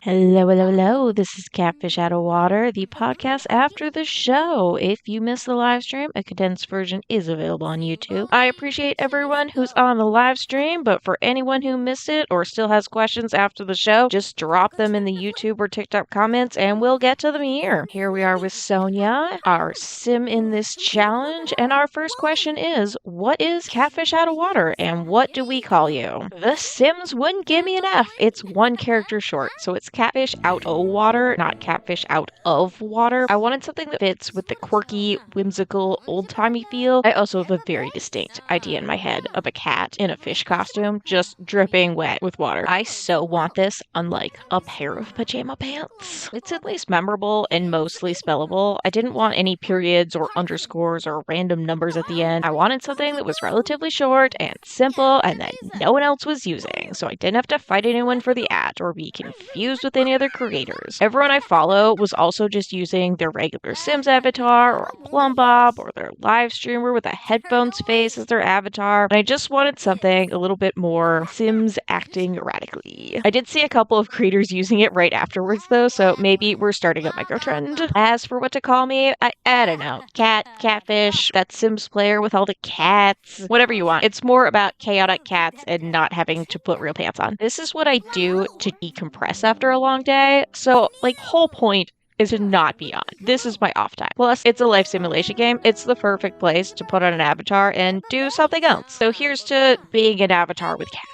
Hello, hello, hello. This is Catfish Out of Water, the podcast after the show. If you missed the live stream, a condensed version is available on YouTube. I appreciate everyone who's on the live stream, but for anyone who missed it or still has questions after the show, just drop them in the YouTube or TikTok comments and we'll get to them here. Here we are with Sonia, our sim in this challenge, and our first question is, what is Catfish Out of Water and what do we call you? The Sims wouldn't give me an F. It's one character short, so it's Catfish Out of Water, not Catfish Out of Water. I wanted something that fits with the quirky, whimsical, old-timey feel. I also have a very distinct idea in my head of a cat in a fish costume, just dripping wet with water. I so want this, unlike a pair of pajama pants. It's at least memorable and mostly spellable. I didn't want any periods or underscores or random numbers at the end. I wanted something that was relatively short and simple and that no one else was using, so I didn't have to fight anyone for the at or be confused with any other creators. Everyone I follow was also just using their regular Sims avatar or a plumb bob or their live streamer with a headphones face as their avatar, and I just wanted something a little bit more Sims acting erratically. I did see a couple of creators using it right afterwards though, so maybe we're starting a micro trend. As for what to call me, I don't know. Catfish, that Sims player with all the cats, whatever you want. It's more about chaotic cats and not having to put real pants on. This is what I do to decompress after a long day, so whole point is to not be on. This is my off time. Plus, it's a life simulation game. It's the perfect place to put on an avatar and do something else. So here's to being an avatar with cats.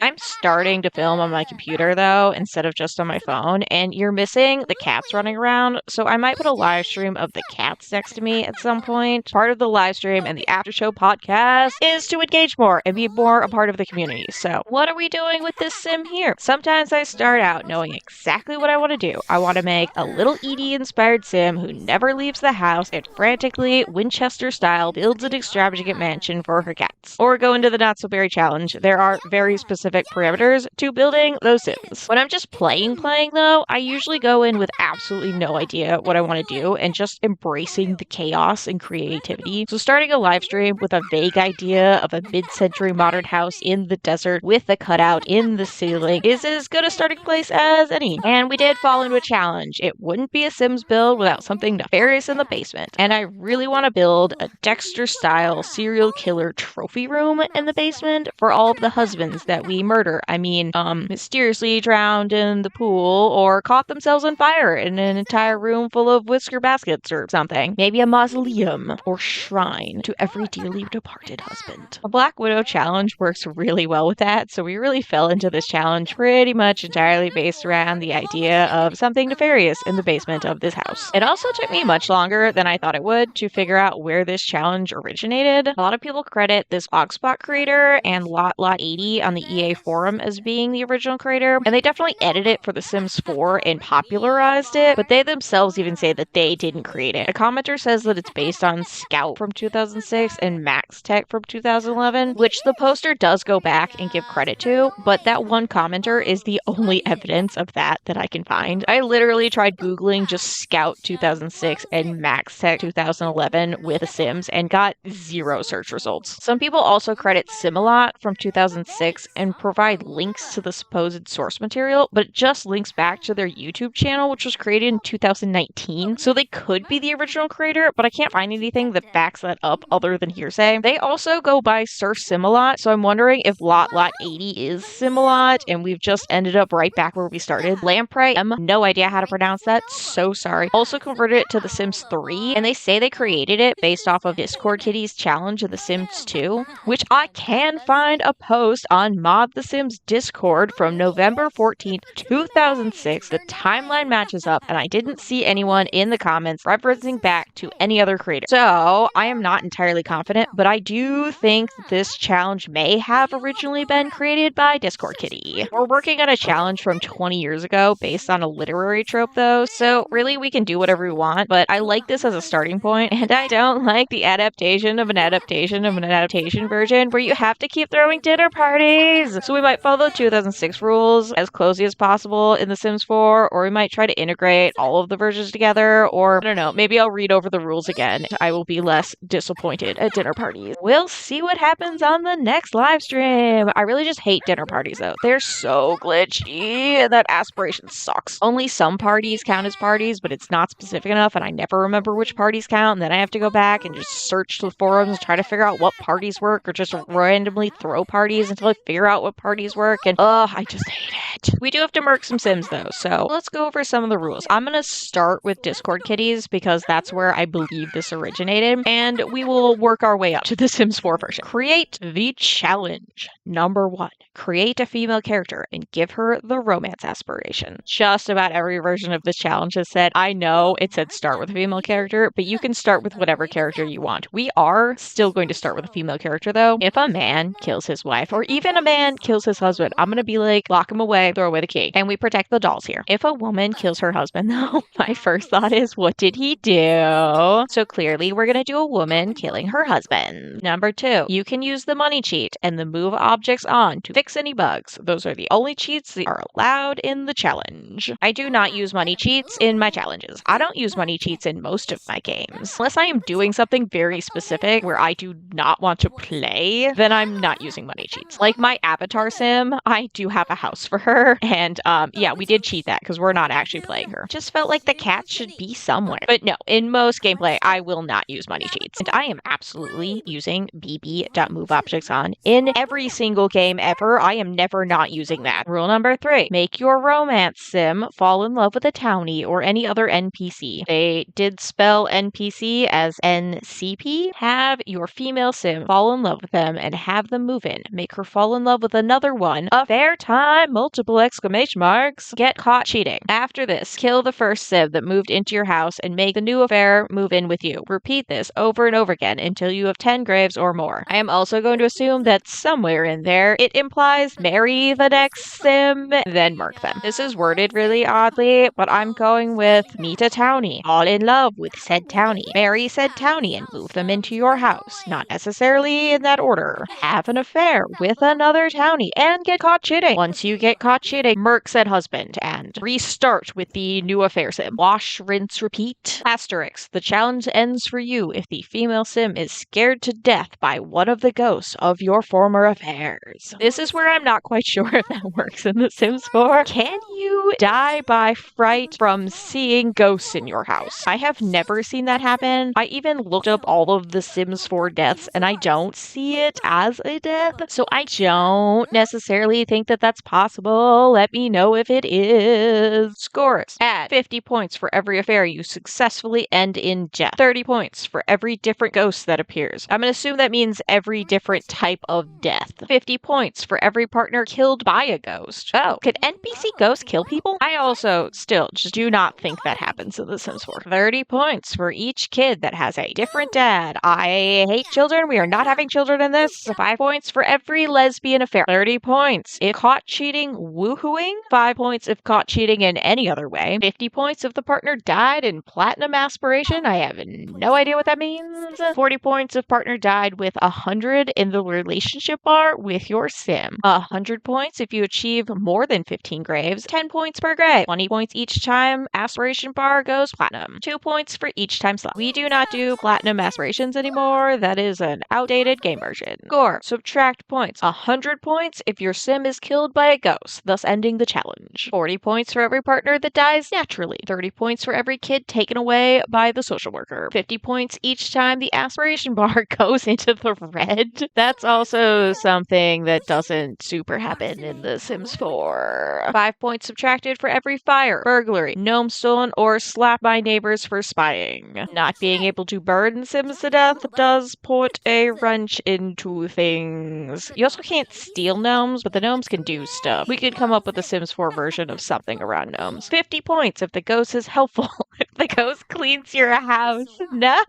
I'm starting to film on my computer though, instead of just on my phone, and you're missing the cats running around, so I might put a live stream of the cats next to me at some point. Part of the live stream and the after show podcast is to engage more and be more a part of the community. So what are we doing with this sim here? Sometimes I start out knowing exactly what I want to do. I want to make a little Edie inspired sim who never leaves the house and frantically, Winchester style, builds an extravagant mansion for her cats. Or go into the not so berry challenge. There are very specific parameters to building those sims. When I'm just playing though, I usually go in with absolutely no idea what I want to do and just embracing the chaos and creativity. So starting a live stream with a vague idea of a mid-century modern house in the desert with a cutout in the ceiling is as good a starting place as any. And we did fall into a challenge. It wouldn't be a Sims build without something nefarious in the basement. And I really want to build a Dexter-style serial killer trophy room in the basement for all of the husbands that we murder. I mean, mysteriously drowned in the pool or caught themselves on fire in an entire room full of whisker baskets or something. Maybe a mausoleum or shrine to every dearly departed husband. A Black Widow challenge works really well with that, so we really fell into this challenge pretty much entirely based around the idea of something nefarious in the basement of this house. It also took me much longer than I thought it would to figure out where this challenge originated. A lot of people credit this Ogspot creator and Lot80 on the EA forum as being the original creator, and they definitely edited it for The Sims 4 and popularized it, but they themselves even say that they didn't create it. A commenter says that it's based on Scout from 2006 and Max Tech from 2011, which the poster does go back and give credit to, but that one commenter is the only evidence of that I can find. I literally tried Googling just Scout 2006 and Max Tech 2011 with The Sims and got zero search results. Some people also credit Simalot from 2006 and provide links to the supposed source material, but it just links back to their YouTube channel, which was created in 2019, so they could be the original creator, but I can't find anything that backs that up other than hearsay. They also go by Sir Simalot, so I'm wondering if Lot 80 is Simalot, and we've just ended up right back where we started. LampreM, no idea how to pronounce that, so sorry, also converted it to The Sims 3, and they say they created it based off of Discord Kitty's challenge of The Sims 2, which I can find a post on Mod The Sims Discord from November 14th, 2006. The timeline matches up, and I didn't see anyone in the comments referencing back to any other creator. So, I am not entirely confident, but I do think that this challenge may have originally been created by Discord Kitty. We're working on a challenge from 20 years ago based on a literary trope though, so really we can do whatever we want, but I like this as a starting point, and I don't like the adaptation of an adaptation of an adaptation version where you have to keep throwing dinner parties parties. So we might follow 2006 rules as closely as possible in The Sims 4, or we might try to integrate all of the versions together, or I don't know, maybe I'll read over the rules again. I will be less disappointed at dinner parties. We'll see what happens on the next live stream. I really just hate dinner parties though. They're so glitchy and that aspiration sucks. Only some parties count as parties, but it's not specific enough and I never remember which parties count, and then I have to go back and just search the forums and try to figure out what parties work, or just randomly throw parties until I figure out what parties work, and I just hate it. We do have to merc some Sims though, so let's go over some of the rules. I'm gonna start with Discord kitties because that's where I believe this originated, and we will work our way up to the Sims 4 version. Create the challenge. Number 1. Create a female character and give her the romance aspiration. Just about every version of this challenge has said, I know it said start with a female character, but you can start with whatever character you want. We are still going to start with a female character though. If a man kills his wife, or even a man kills his husband, I'm gonna be like, lock him away, throw away the key. And we protect the dolls here. If a woman kills her husband though, my first thought is, what did he do? So clearly we're gonna do a woman killing her husband. Number 2, you can use the money cheat and the move objects on to fix any bugs. Those are the only cheats that are allowed in the challenge. I do not use money cheats in my challenges. I don't use money cheats in most of my games. Unless I am doing something very specific where I do not want to play, then I'm not using money cheats. Like my avatar sim, I do have a house for her, and yeah, we did cheat that because we're not actually playing her. Just felt like the cat should be somewhere. But no, in most gameplay, I will not use money cheats. And I am absolutely using bb.moveObjectsOn in every single game ever. I am never not using that. Rule number 3, make your romance sim fall in love with a townie or any other NPC. They did spell NPC as NCP. Have your female sim fall in love with them and have them move in. Make her fall in love with another one. Affair time! Multiple exclamation marks. Get caught cheating. After this, kill the first sim that moved into your house and make the new affair move in with you. Repeat this over and over again until you have 10 graves or more. I am also going to assume that somewhere in there it implies marry the next sim, then murk them. This is worded really oddly, but I'm going with meet a townie, fall in love with said townie, marry said townie and move them into your house. Not necessarily in that order. Have an affair with another townie and get caught cheating. Once you get caught cheating, murk said husband and restart with the new affair sim. Wash, rinse, repeat. Asterisk. The challenge ends for you if the female sim is scared to death by one of the ghosts of your former affairs. This is where I'm not quite sure if that works in The Sims 4. Can you die by fright from seeing ghosts in your house? I have never seen that happen. I even looked up all of The Sims 4 deaths and I don't see it as a death. So I don't necessarily think that that's possible. Let me know if it is. Scores. Add 50 points for every affair you successfully end in death. 30 points for every different ghost that appears. I'm going to assume that means every different type of death. 50 points for every partner killed by a ghost. Oh, could NPC ghosts kill people? I also still just do not think that happens in The Sims 4. 30 points for each kid that has a different dad. I hate children. We are not having children in this. 5 points for every lesbian affair. 30 points if caught cheating woohooing. 5 points if caught cheating in any other way. 50 points if the partner died in platinum aspiration. I have no idea what that means. 40 points if partner died with 100 in the relationship bar with your sim. 100 points if you achieve more than 15 graves. 10 points per grave. 20 points each time aspiration bar goes platinum. 2 points for each time slot. We do not do platinum aspirations anymore. That is an outdated game version. Score. Subtract points. 100 points if your sim is killed by a ghost, thus ending the challenge. 40 points for every partner that dies naturally. 30 points for every kid taken away by the social worker. 50 points each time the aspiration bar goes into the red. That's also something that doesn't super happen in The Sims 4. 5 points subtracted for every fire, burglary, gnome stolen, or slap by neighbors for spying. Not being able to burn Sims to death does put a wrench into things. You also can't steal gnomes, but the gnomes can do stuff. We could come up with a Sims 4 version of something around gnomes. 50 points if the ghost is helpful. If the The ghost cleans your house. No.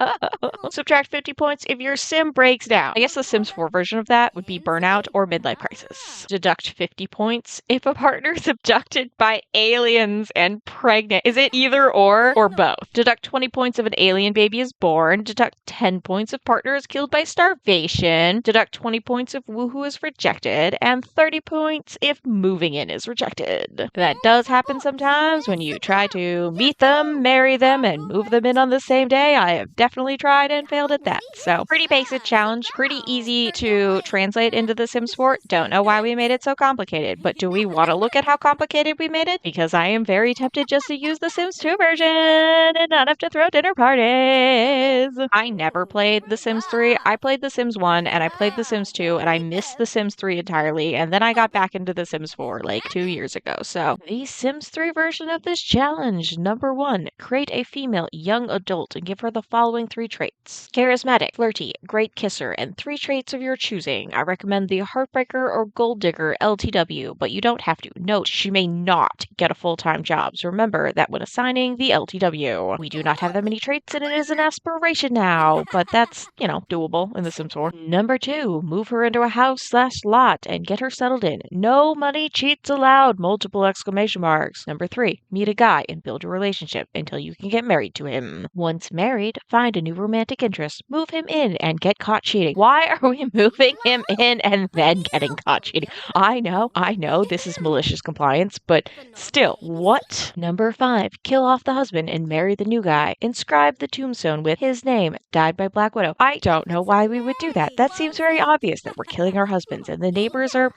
Subtract 50 points if your sim breaks down. I guess the Sims 4 version of that would be Burnout or Midlife Crisis. Deduct 50 points if a partner is abducted by aliens and pregnant. Is it either or both? Deduct 20 points if an alien baby is born. Deduct 10 points if partner is killed by starvation. Deduct 20 points if woohoo is rejected. And 30 points if moving in is rejected. That does happen sometimes when you try to meet them, marry them, and move them in on the same day. I have definitely tried and failed at that. So, pretty basic challenge, pretty easy to translate into The Sims 4. Don't know why we made it so complicated, but do we want to look at how complicated we made it? Because I am very tempted just to use The Sims 2 version and not have to throw dinner parties. I never played The Sims 3. I played The Sims 1 and I played The Sims 2 and I missed The Sims 3 entirely, and then I got back into The Sims 4 like 2 years ago. So, the Sims 3 version of this challenge. Number 1, create a female young adult and give her the following 3 traits. Charismatic, flirty, great kisser, and 3 traits of your choosing. I recommend the Heartbreaker or Gold Digger LTW, but you don't have to. Note, she may not get a full-time job, so remember that when assigning the LTW. We do not have that many traits, and it is an aspiration now, but that's, doable in The Sims 4. Number 2, move her into a house/lot and get her settled in. No money cheats allowed! Multiple exclamation marks. Number 3, meet a guy and build a relationship until you can get married to him. Once married, find a new romantic interest, move him in, and get caught cheating. Why are we moving him in and then getting caught cheating? I know, this is malicious compliance, but still, what? Number 5, kill off the husband and marry the new guy. Inscribe the tombstone with his name, died by Black Widow. I don't know why we would do that. That seems very obvious that we're killing our husbands, and the neighbors are,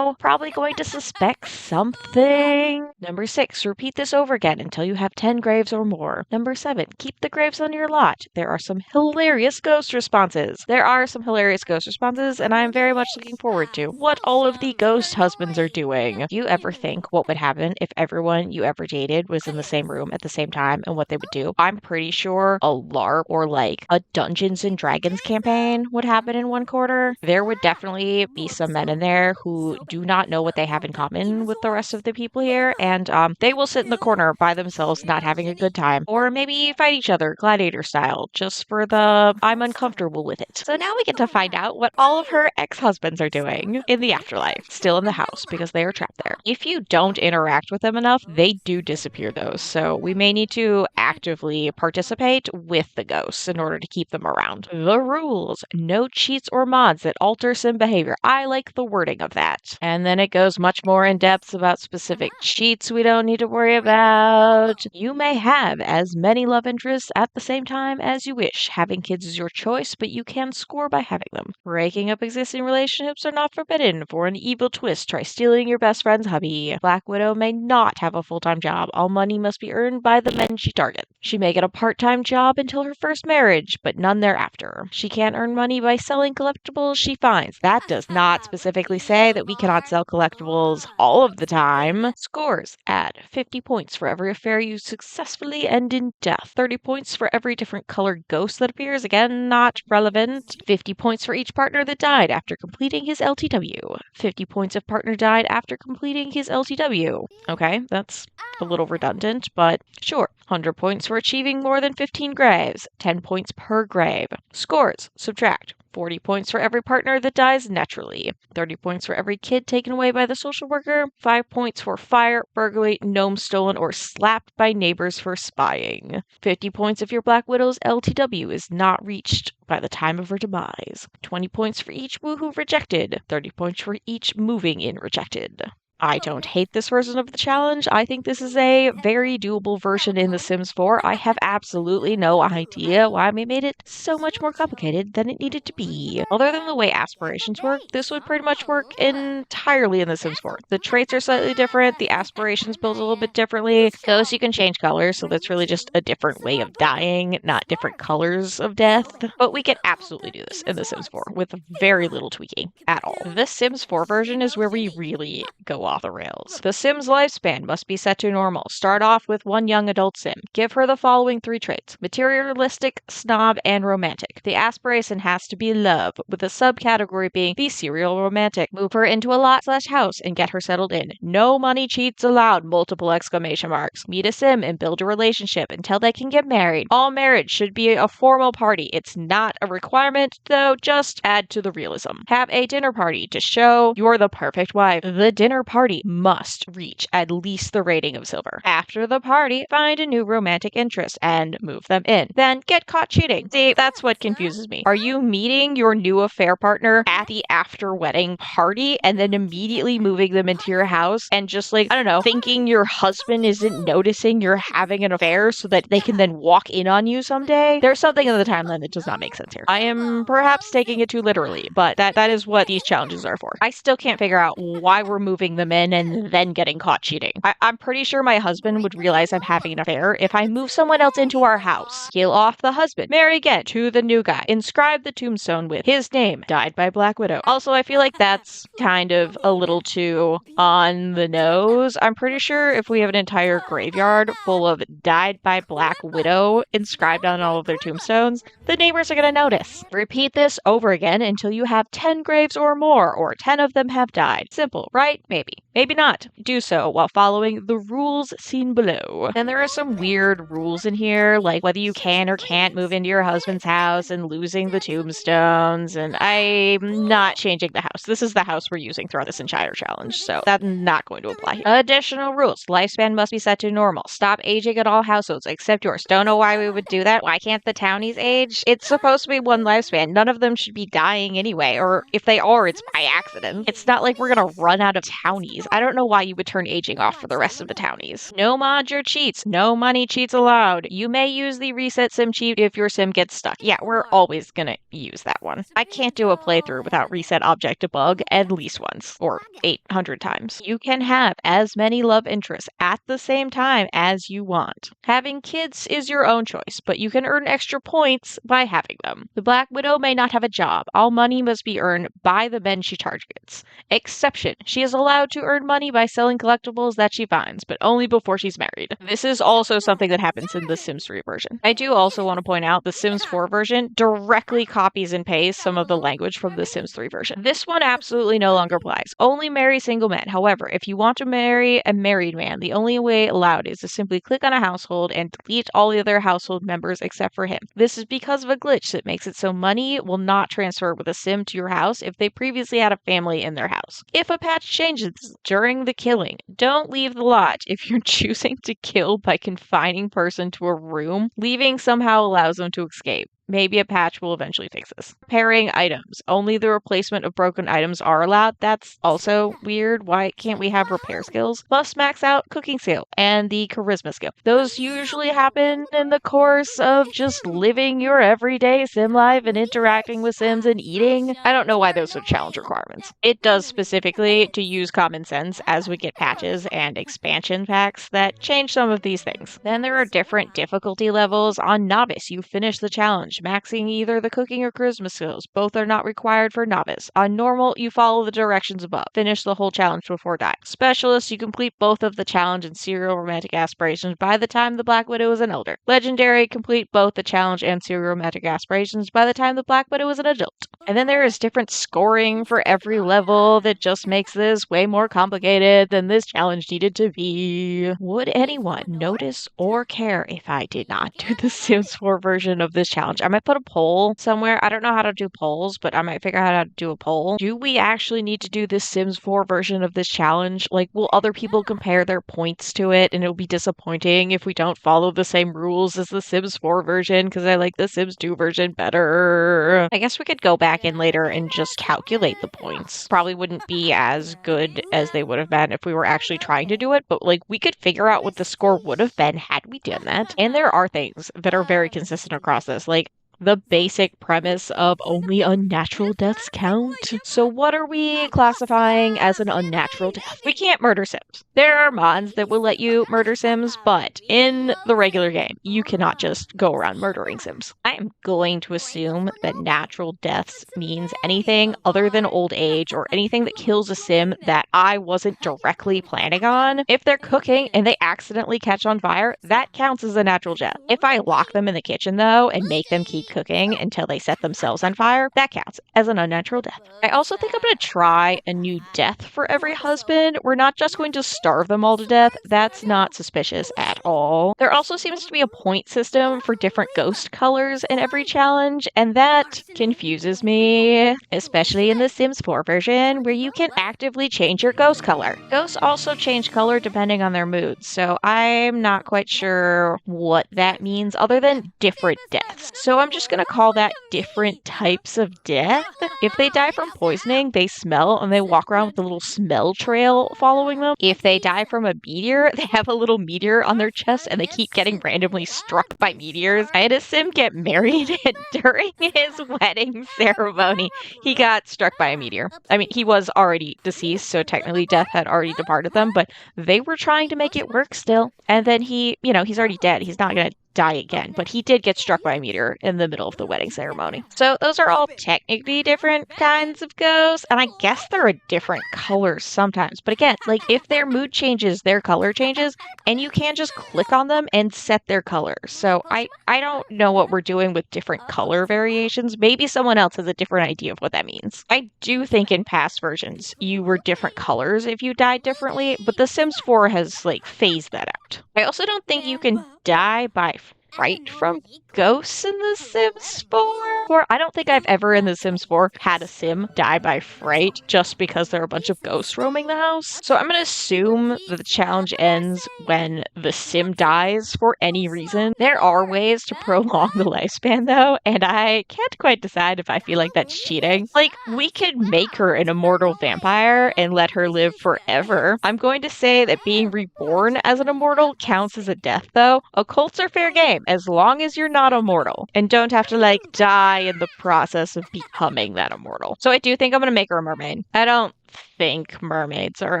probably going to suspect something. Number 6, repeat this over again until you have 10 graves or more. Number 7, keep the graves on your lot. There are some hilarious ghost responses. And I'm very much looking forward to what all of the ghost husbands are doing. Do you ever think what would happen if everyone you ever dated was in the same room at the same time and what they would do? I'm pretty sure a LARP or like a Dungeons and Dragons campaign would happen in one quarter. There would definitely be some men in there who do not know what they have in common with the rest of the people here, and they will sit in the corner by themselves not having a good time, or maybe fight each other gladiator style just for the I'm uncomfortable with it. So now we get to find out what all of her ex-husbands are doing in the afterlife, still in the house because they are trapped there. If you don't interact with them enough, they do disappear though, so we may need to actively participate with the ghosts in order to keep them around. The rules: no cheats or mods that alter sim behavior. I like the wording of that. And then it goes much more in depth about specific cheats we don't need to worry about. You may have as many love interests at the same time as you wish. Having kids is your choice, but you can score by having them. Breaking up existing relationships are not forbidden. For an evil twist, try stealing your best friend's hubby. Black Widow may not have a full-time job. All money must be earned by the men she targets. She may get a part-time job until her first marriage, but none thereafter. She can't earn money by selling collectibles she finds. That does not specifically say that we cannot sell collectibles all of the time. Scores: add 50 points for every affair you successfully end in death. 30 points for every different colored ghost that appears. Again, not relevant. 50 points for each partner that died after completing his LTW. 50 points if partner died after completing his LTW. Okay, that's a little redundant, but sure. 100 points for achieving more than 15 graves. 10 points per grave. Scores: subtract 40 points for every partner that dies naturally. 30 points for every kid taken away by the social worker. 5 points for fire, burglary, gnome stolen, or slapped by neighbors for spying. 50 points if your Black Widow's LTW is not reached by the time of her demise. 20 points for each woohoo rejected. 30 points for each moving in rejected. I don't hate this version of the challenge. I think this is a very doable version in The Sims 4. I have absolutely no idea why we made it so much more complicated than it needed to be. Other than the way aspirations work, this would pretty much work entirely in The Sims 4. The traits are slightly different, the aspirations build a little bit differently. Those you can change colors, so that's really just a different way of dying, not different colors of death. But we can absolutely do this in The Sims 4 with very little tweaking at all. The Sims 4 version is where we really go off the rails. The Sim's lifespan must be set to normal. Start off with one young adult Sim. Give her the following 3 traits: materialistic, snob, and romantic. The aspiration has to be love, with a subcategory being the serial romantic. Move her into a lot/house and get her settled in. No money cheats allowed! Multiple exclamation marks. Meet a Sim and build a relationship until they can get married. All marriage should be a formal party. It's not a requirement, though. Just add to the realism. Have a dinner party to show you're the perfect wife. The dinner party must reach at least the rating of silver. After the party, find a new romantic interest and move them in. Then get caught cheating. See, that's what confuses me. Are you meeting your new affair partner at the after wedding party and then immediately moving them into your house and just like, I don't know, thinking your husband isn't noticing you're having an affair so that they can then walk in on you someday? There's something in the timeline that does not make sense here. I am perhaps taking it too literally, but that is what these challenges are for. I still can't figure out why we're moving them in and then getting caught cheating. I'm pretty sure my husband would realize I'm having an affair if I move someone else into our house. Kill off the husband. Marry again to the new guy. Inscribe the tombstone with his name. Died by Black Widow. Also, I feel like that's kind of a little too on the nose. I'm pretty sure if we have an entire graveyard full of died by Black Widow inscribed on all of their tombstones, the neighbors are going to notice. Repeat this over again until you have 10 graves or more, or 10 of them have died. Simple, right? Maybe. Maybe not. Do so while following the rules seen below. Then there are some weird rules in here, like whether you can or can't move into your husband's house and losing the tombstones, and I'm not changing the house. This is the house we're using throughout this entire challenge, so that's not going to apply here. Additional rules. Lifespan must be set to normal. Stop aging at all households except yours. Don't know why we would do that. Why can't the townies age? It's supposed to be one lifespan. None of them should be dying anyway, or if they are, it's by accident. It's not like we're gonna run out of townies. I don't know why you would turn aging off for the rest of the townies. No mods or cheats. No money cheats allowed. You may use the reset sim cheat if your sim gets stuck. Yeah, we're always gonna use that one. I can't do a playthrough without reset object debug at least once, or 800 times. You can have as many love interests at the same time as you want. Having kids is your own choice, but you can earn extra points by having them. The Black Widow may not have a job. All money must be earned by the men she targets. Exception. She is allowed to earn money by selling collectibles that she finds, but only before she's married. This is also something that happens in the Sims 3 version. I do also want to point out the Sims 4 version directly copies and pastes some of the language from the Sims 3 version. This one absolutely no longer applies. Only marry single men. However, if you want to marry a married man, the only way allowed is to simply click on a household and delete all the other household members except for him. This is because of a glitch that makes it so money will not transfer with a sim to your house if they previously had a family in their house. If a patch changes during the killing, don't leave the lodge. If you're choosing to kill by confining person to a room, leaving somehow allows them to escape. Maybe a patch will eventually fix this. Repairing items. Only the replacement of broken items are allowed. That's also weird. Why can't we have repair skills? Must max out cooking skill and the charisma skill. Those usually happen in the course of just living your everyday sim life and interacting with sims and eating. I don't know why those are challenge requirements. It does specifically to use common sense as we get patches and expansion packs that change some of these things. Then there are different difficulty levels. On novice, you finish the challenge, maxing either the cooking or charisma skills. Both are not required for novice. On normal, you follow the directions above. Finish the whole challenge before dying. Specialist, you complete both of the challenge and serial romantic aspirations by the time the Black Widow is an elder. Legendary, complete both the challenge and serial romantic aspirations by the time the Black Widow is an adult. And then there is different scoring for every level that just makes this way more complicated than this challenge needed to be. Would anyone notice or care if I did not do the Sims 4 version of this challenge? I might put a poll somewhere. I don't know how to do polls, but I might figure out how to do a poll. Do we actually need to do this Sims 4 version of this challenge? Like, will other people compare their points to it and it'll be disappointing if we don't follow the same rules as the Sims 4 version because I like the Sims 2 version better? I guess we could go back in later and just calculate the points. Probably wouldn't be as good as they would have been if we were actually trying to do it, but like we could figure out what the score would have been had we done that. And there are things that are very consistent across this. Like, the basic premise of only unnatural deaths count. So what are we classifying as an unnatural death? We can't murder Sims. There are mods that will let you murder Sims, but in the regular game, you cannot just go around murdering Sims. I am going to assume that natural deaths means anything other than old age or anything that kills a Sim that I wasn't directly planning on. If they're cooking and they accidentally catch on fire, that counts as a natural death. If I lock them in the kitchen though and make them keep cooking until they set themselves on fire, that counts as an unnatural death. I also think I'm going to try a new death for every husband. We're not just going to starve them all to death. That's not suspicious at all. There also seems to be a point system for different ghost colors in every challenge, and that confuses me, especially in the Sims 4 version where you can actively change your ghost color. Ghosts also change color depending on their mood, so I'm not quite sure what that means other than different deaths. So I'm just gonna call that different types of death. If they die from poisoning, they smell and they walk around with a little smell trail following them. If they die from a meteor, they have a little meteor on their chest and they keep getting randomly struck by meteors. I had a Sim get married and during his wedding ceremony, he got struck by a meteor. I mean, he was already deceased, so technically death had already departed them, but they were trying to make it work still. And then he's already dead. He's not gonna die again, but he did get struck by a meteor in the middle of the wedding ceremony. So those are all technically different kinds of ghosts, and I guess they're a different color sometimes. But again, like if their mood changes, their color changes, and you can just click on them and set their color. So I don't know what we're doing with different color variations. Maybe someone else has a different idea of what that means. I do think in past versions you were different colors if you died differently, but The Sims 4 has phased that out. I also don't think you can die by fright from ghosts in The Sims 4. I don't think I've ever in The Sims 4 had a Sim die by fright just because there are a bunch of ghosts roaming the house. So I'm going to assume that the challenge ends when the Sim dies for any reason. There are ways to prolong the lifespan though, and I can't quite decide if I feel like that's cheating. We could make her an immortal vampire and let her live forever. I'm going to say that being reborn as an immortal counts as a death though. Occults are fair game as long as you're not immortal and don't have to die in the process of becoming that immortal. So I do think I'm going to make her a mermaid. I don't think mermaids are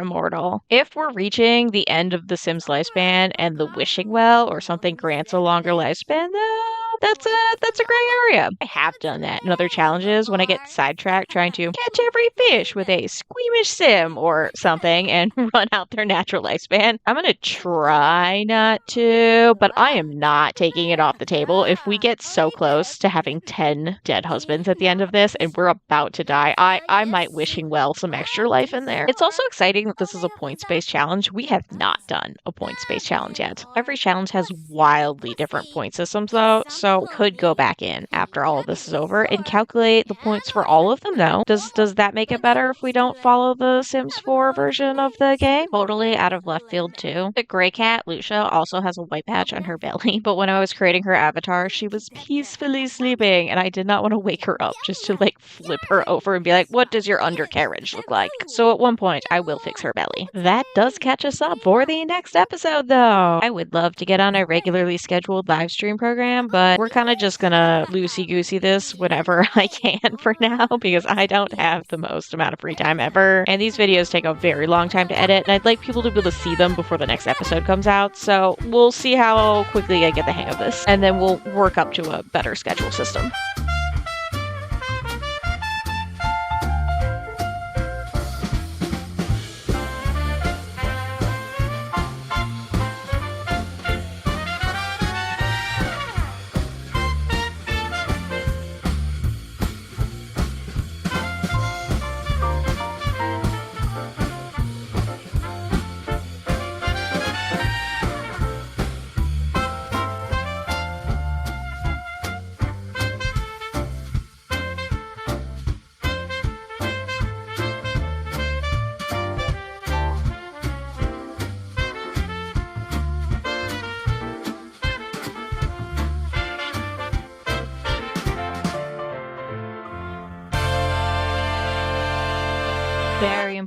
immortal. If we're reaching the end of the Sims lifespan and the wishing well or something grants a longer lifespan, though, that's a gray area. I have done that in other challenges when I get sidetracked trying to catch every fish with a squeamish Sim or something and run out their natural lifespan. I'm gonna try not to, but I am not taking it off the table. If we get so close to having 10 dead husbands at the end of this and we're about to die, I might wishing well some extra life in there. It's also exciting that this is a points-based challenge. We have not done a points-based challenge yet. Every challenge has wildly different point systems though, so could go back in after all of this is over and calculate the points for all of them though. Does that make it better if we don't follow the Sims 4 version of the game? Totally out of left field too. The gray cat, Lucia, also has a white patch on her belly, but when I was creating her avatar, she was peacefully sleeping and I did not want to wake her up just to flip her over and be like, what does your undercarriage look like? So at one point, I will fix her belly. That does catch us up for the next episode though. I would love to get on a regularly scheduled live stream program, but we're kind of just gonna loosey-goosey this whenever I can for now because I don't have the most amount of free time ever. And these videos take a very long time to edit, and I'd like people to be able to see them before the next episode comes out. So we'll see how quickly I get the hang of this, and then we'll work up to a better schedule system.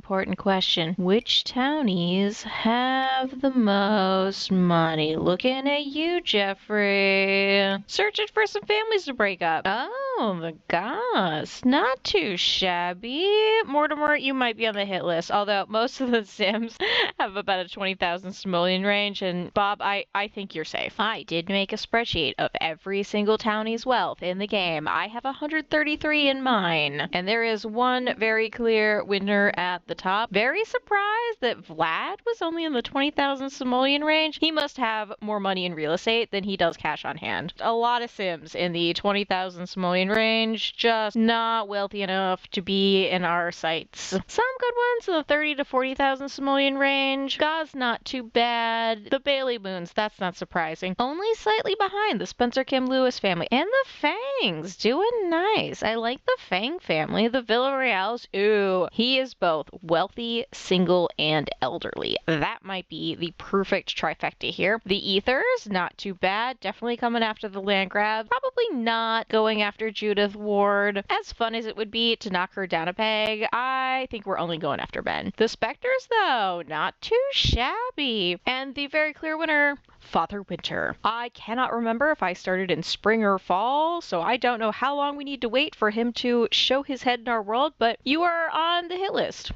important question. Which townies have the most money? Looking at you, Jeffrey. Searching for some families to break up. Oh, the goss. Not too shabby. Mortimer, you might be on the hit list, although most of the Sims have about a 20,000 simoleon range, and Bob, I think you're safe. I did make a spreadsheet of every single townie's wealth in the game. I have 133 in mine, and there is one very clear winner at the top. Very surprised that Vlad was only in the 20,000 simoleon range. He must have more money in real estate than he does cash on hand. A lot of Sims in the 20,000 simoleon range, just not wealthy enough to be in our sights. Some good ones in the 30 to 40,000 simoleon range. God's not too bad. The Bailey Moons, that's not surprising. Only slightly behind the Spencer Kim Lewis family. And the Fangs, doing nice. I like the Fang family. The Villarreals, ooh, he is both wealthy, single, and elderly. That might be the perfect trifecta here. The Ethers, not too bad. Definitely coming after the land grab. Probably not going after Judith Ward. As fun as it would be to knock her down a peg, I think we're only going after Ben. The Spectres, though, not too shabby. And the very clear winner, Father Winter. I cannot remember if I started in spring or fall, so I don't know how long we need to wait for him to show his head in our world, but you are on the hit list.